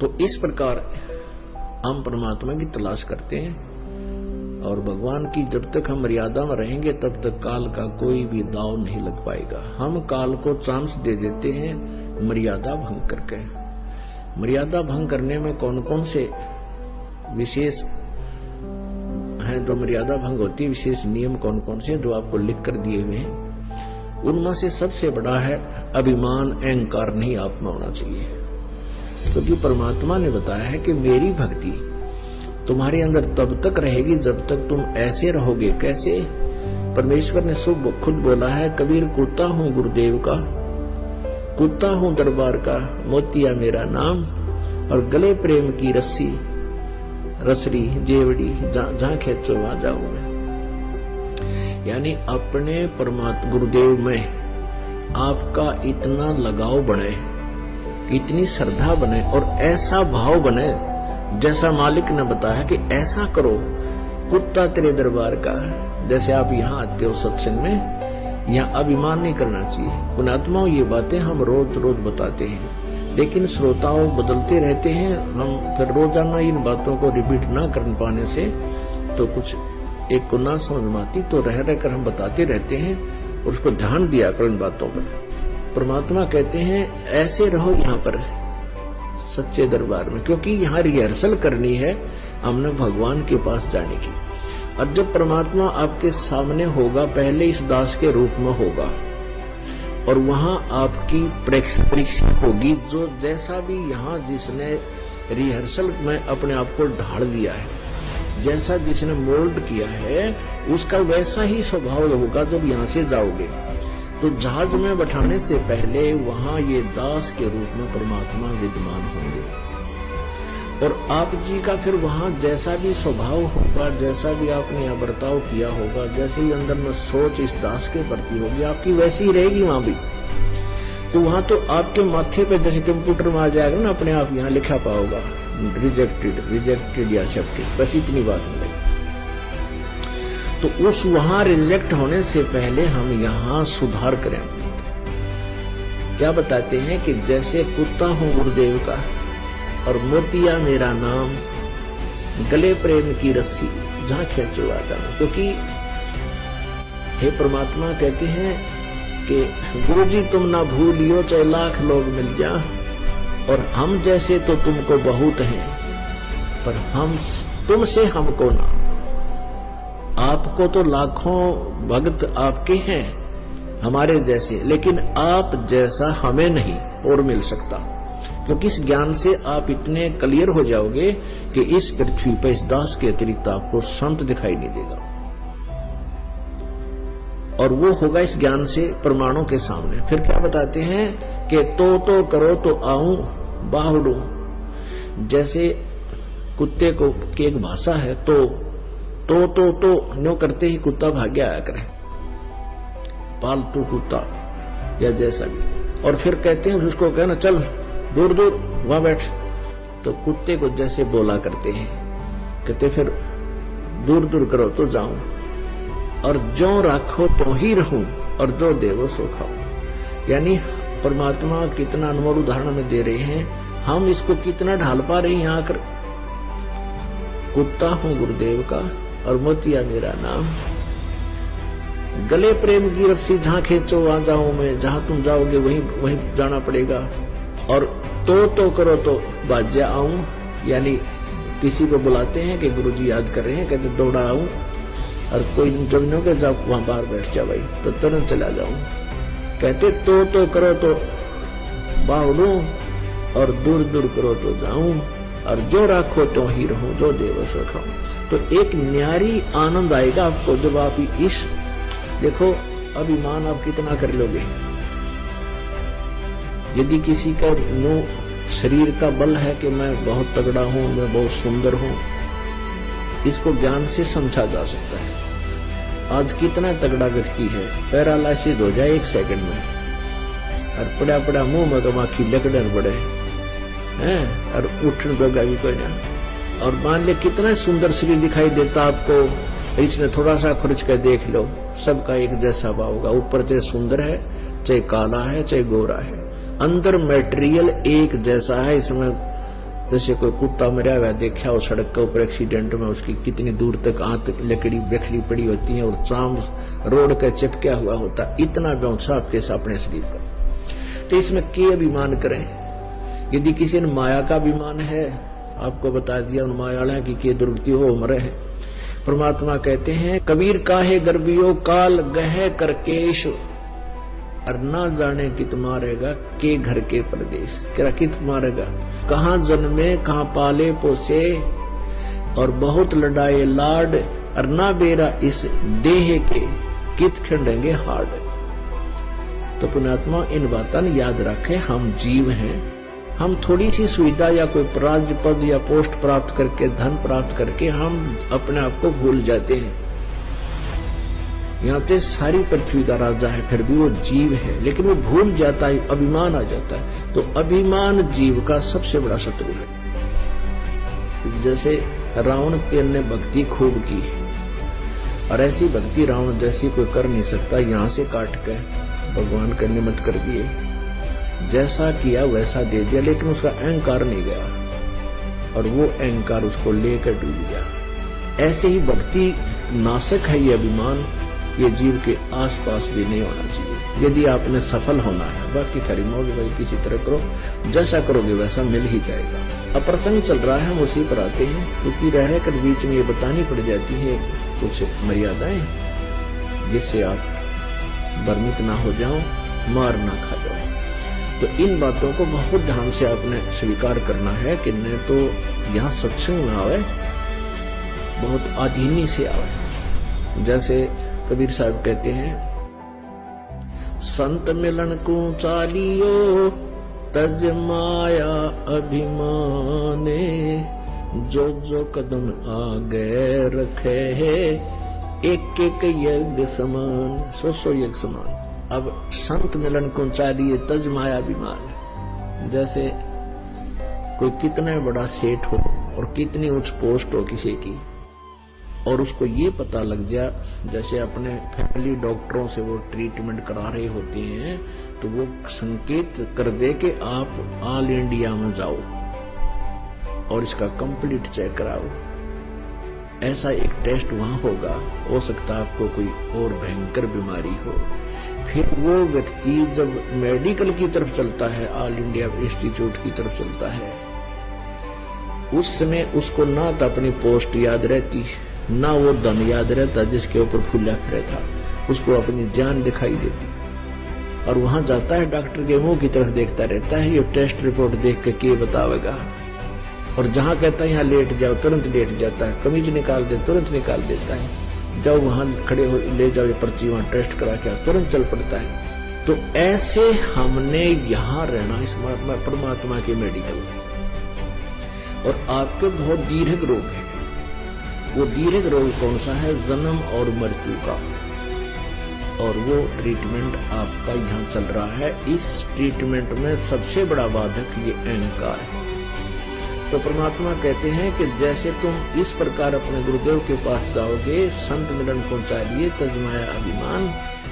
तो इस प्रकार हम परमात्मा की तलाश करते हैं, और भगवान की जब तक हम मर्यादा में रहेंगे तब तक काल का कोई भी दाव नहीं लग पाएगा। हम काल को चांस दे देते हैं मर्यादा भंग करके। मर्यादा भंग करने में कौन कौन से विशेष हैं, जो मर्यादा भंग होती है, विशेष नियम कौन कौन से जो आपको लिख कर दिए हुए हैं, उनमें से सबसे बड़ा है अभिमान, अहंकार नहीं आप में होना चाहिए। क्योंकि परमात्मा ने बताया है कि मेरी भक्ति तुम्हारे अंदर तब तक रहेगी जब तक तुम ऐसे रहोगे। कैसे? परमेश्वर ने खुद बोला है, कबीर कुत्ता हूं गुरुदेव का, कुत्ता हूं दरबार का, मोतिया मेरा नाम, और गले प्रेम की रस्सी रसरी जेवड़ी, जहां खेचो वहां जाऊं मैं। यानी अपने परमात्मा गुरुदेव में आपका इतना लगाव बने, इतनी श्रद्धा बने और ऐसा भाव बने जैसा मालिक ने बताया कि ऐसा करो, कुत्ता तेरे दरबार का। जैसे आप यहाँ आते हो सत्संग में, यहाँ अभिमान नहीं करना चाहिए। पुण्यात्माओं, ये बातें हम रोज रोज बताते हैं, लेकिन श्रोताओं बदलते रहते हैं। हम फिर रोजाना इन बातों को रिपीट ना कर पाने से तो कुछ एक को ना समझ में आती, तो रह रहकर हम बताते रहते हैं, उसको ध्यान दिया कर इन बातों पर। परमात्मा कहते हैं ऐसे रहो यहाँ पर सच्चे दरबार में, क्योंकि यहाँ रिहर्सल करनी है हमने भगवान के पास जाने की। और जब परमात्मा आपके सामने होगा, पहले इस दास के रूप में होगा, और वहां आपकी परीक्षा होगी। जो जैसा भी यहाँ जिसने रिहर्सल में अपने आप को ढाल दिया है, जैसा जिसने मोल्ड किया है, उसका वैसा ही स्वभाव होगा जब यहाँ से जाओगे। तो जहाज में बैठाने से पहले वहां ये दास के रूप में परमात्मा विद्यमान होंगे, और आप जी का फिर वहां जैसा भी स्वभाव होगा, जैसा भी आपने यहाँ बर्ताव किया होगा, जैसे ही अंदर में सोच इस दास के प्रति होगी, आपकी वैसी ही रहेगी वहां भी। तो वहां तो आपके माथे पे जैसे कंप्यूटर में आ जाएगा ना, अपने आप यहाँ लिखा पाओगा रिजेक्टेड या एक्सेप्टेड, बस इतनी बात मिलेगी। तो उस वहां रिजेक्ट होने से पहले हम यहाँ सुधार करें। क्या बताते हैं कि जैसे कुत्ता हूं गुरुदेव का, और मोतिया मेरा नाम, गले प्रेम की रस्सी, जहां खेचो आ जाना। क्योंकि हे परमात्मा कहते हैं कि गुरु जी तुम ना भूलियो चाहे लाख लोग मिल जा, और हम जैसे तो तुमको बहुत हैं, पर हम तुमसे हमको ना। आपको तो लाखों भक्त आपके हैं हमारे जैसे, लेकिन आप जैसा हमें नहीं और मिल सकता। क्योंकि इस ज्ञान से आप इतने क्लियर हो जाओगे कि इस पृथ्वी पर इस दास के अतिरिक्त आपको संत दिखाई नहीं देगा, और वो होगा इस ज्ञान से प्रमाणों के सामने। फिर क्या बताते हैं कि तो करो तो आऊं बाहुडू। जैसे कुत्ते को की एक भाषा है, तो न्यो करते ही कुत्ता भाग्य आया करे, पालतू कुत्ता या जैसा भी। और फिर कहते हैं उसको कहना चल दूर दूर वहां बैठ, तो कुत्ते को जैसे बोला करते हैं, कहते फिर दूर दूर करो तो जाऊं, और जो राखो तो ही रहूं, और जो देवो सो खाओ। यानी परमात्मा कितना अनमोल उदाहरण में दे रहे हैं, हम इसको कितना ढाल पा रहे हैं यहाँ आकर। कुत्ता हूं गुरुदेव का, और मोतिया मेरा नाम, गले प्रेम की रस्सी, जहां खेचो वहां जाऊं मैं, जहां तुम जाओगे वहीं जाना पड़ेगा। और तो करो तो बाज्या आऊं, यानी किसी को बुलाते हैं कि गुरुजी याद कर रहे हैं, कहते दौड़ा आऊं, और कोई जमीनों के जाओ वहां बाहर बैठ जा भाई, तो तुरंत चला जाऊं। कहते तो करो तो बाहुडू, और दूर दूर करो तो जाऊं, और जो राखो तो ही रहूं, जो देव सो खाऊं। तो एक न्यारी आनंद आएगा आपको जब आप इस देखो अभिमान आप कितना कर लोगे। यदि किसी का शरीर का बल है कि मैं बहुत तगड़ा हूं, मैं बहुत सुंदर हूं, इसको ज्ञान से समझा जा सकता है। आज कितना तगड़ा व्यक्ति है, पैरालाइसिस हो जाए 1 सेकंड में, और पड़ा पड़ा मुंह में गमाखी लकड़न पड़े हैं, और उठन दोगा भी कोई ना। और मान ले कितना सुंदर शरीर दिखाई देता आपको, इसने थोड़ा सा खर्च कर देख लो, सबका एक जैसा भाव होगा। ऊपर चाहे सुंदर है, चाहे काला है, चाहे गोरा है, अंदर मटेरियल एक जैसा है। इसमें जैसे कोई कुत्ता मरा हुआ देखा हो सड़क के ऊपर एक्सीडेंट में, उसकी कितनी दूर तक आंत लकड़ी बिखरी पड़ी होती है और चाम रोड का चिपका हुआ होता, इतना व्यवसाय कैसा अपने शरीर का। तो इसमें के अभिमान करें? यदि किसी ने माया का अभिमान है, आपको बता दिया उन मायाला की के दुर्गति हो मरे है। परमात्मा कहते हैं कबीर काहे गर्भियो काल गह करकेश, और ना जाने कित मारेगा के घर के प्रदेश। क्या कित मारेगा? कहाँ जन्मे कहाँ पाले पोसे, और बहुत लड़ाए लाड, और ना बेरा इस देह के कित खंडेंगे हाड। तो पुण्यात्मा इन बातों ने याद रखे, हम जीव हैं, हम थोड़ी सी सुविधा या कोई राज्य पद या पोस्ट प्राप्त करके धन प्राप्त करके हम अपने आप को भूल जाते हैं। यहाँ से सारी पृथ्वी का राजा है, फिर भी वो जीव है, लेकिन वो भूल जाता है, अभिमान आ जाता है। तो अभिमान जीव का सबसे बड़ा शत्रु है। जैसे रावण ने भक्ति खूब की, और ऐसी भक्ति रावण जैसी कोई कर नहीं सकता। यहाँ से काट के भगवान का निमित्त कर दिए, जैसा किया वैसा दे दिया, लेकिन उसका अहंकार नहीं गया और वो अहंकार उसको लेकर डूब गया। ऐसे ही भक्ति नाशक है ये अभिमान, ये जीव के आसपास भी नहीं होना चाहिए। यदि आपने सफल होना है, बाकी सारी मौज भाई किसी तरह करो, जैसा करोगे वैसा मिल ही जाएगा। अब प्रसंग चल रहा है, हम उसी पर आते हैं, क्योंकि रह कर बीच में ये बतानी पड़ जाती है कुछ मर्यादाएं, जिससे आप भ्रमित ना हो जाओ, मार ना खा जाओ। तो इन बातों को बहुत ध्यान से आपने स्वीकार करना है कि न तो यहाँ सत्संग में आवे, बहुत अधीनी से आवे। जैसे कबीर साहब कहते हैं, संत मिलन को चालियो तज माया अभिमाने, जो जो कदम आगे रखे है एक एक यज्ञ समान, सौ यज्ञ समान। अब संत मिलन को चाहिए तज माया अभिमान। जैसे कोई कितना बड़ा सेठ हो और कितनी उच्च पोस्ट हो किसी की, और उसको ये पता लग जाए, जैसे अपने फैमिली डॉक्टरों से वो ट्रीटमेंट करा रहे होते हैं, तो वो संकेत कर दे कि आप ऑल इंडिया में जाओ और इसका कंप्लीट चेक कराओ। ऐसा एक टेस्ट वहां होगा, हो सकता है आपको कोई और भयंकर बीमारी हो। फिर वो व्यक्ति जब मेडिकल की तरफ चलता है, ऑल इंडिया इंस्टीट्यूट की तरफ चलता है, उस समय उसको ना तो अपनी पोस्ट याद रहती, ना वो धन याद रहता जिसके ऊपर फूला फिरे था, उसको अपनी जान दिखाई देती। और वहां जाता है, डॉक्टर के मुंह की तरफ देखता रहता है, ये टेस्ट रिपोर्ट देख के क्या बतावेगा। और जहां कहता है यहाँ लेट जाओ, तुरंत लेट जाता है, कमीज निकाल दे तुरंत निकाल देता है, जाओ वहां खड़े हो ले जाओ ये पर्ची, वहां टेस्ट करा के तुरंत चल पड़ता है। तो ऐसे हमने यहां रहना इस परमात्मा के मेडिकल में। और आपके बहुत दीर्घ रोग है, वो दीर्घ रोग कौन सा है? जन्म और मृत्यु का, और वो ट्रीटमेंट आपका यहाँ चल रहा है। इस ट्रीटमेंट में सबसे बड़ा बाधक ये अहंकार है। तो परमात्मा कहते हैं कि जैसे तुम इस प्रकार अपने गुरुदेव के पास जाओगे, संत मिलन को चाहिए तजमाया अभिमान,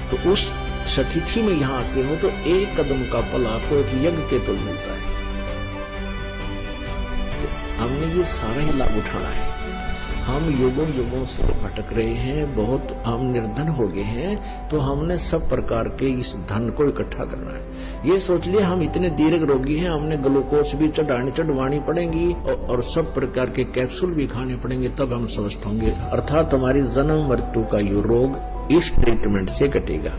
तो उस सतिथि में यहाँ आते हो तो एक कदम का फल आपको एक यज्ञ के तुल मिलता है। तो हमने ये सारा ही लाभ उठाना है। हम युगों युगों से भटक रहे हैं, बहुत हम निर्धन हो गए हैं, तो हमने सब प्रकार के इस धन को इकट्ठा करना है। ये सोच लिया हम इतने दीर्घ रोगी हैं, हमने ग्लूकोज भी चढ़वानी पड़ेगी और सब प्रकार के कैप्सूल भी खाने पड़ेंगे, तब हम स्वस्थ होंगे। अर्थात हमारी जन्म मृत्यु का ये रोग इस ट्रीटमेंट से कटेगा,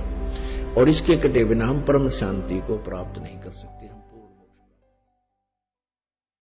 और इसके कटे बिना हम परम शांति को प्राप्त नहीं कर सकते।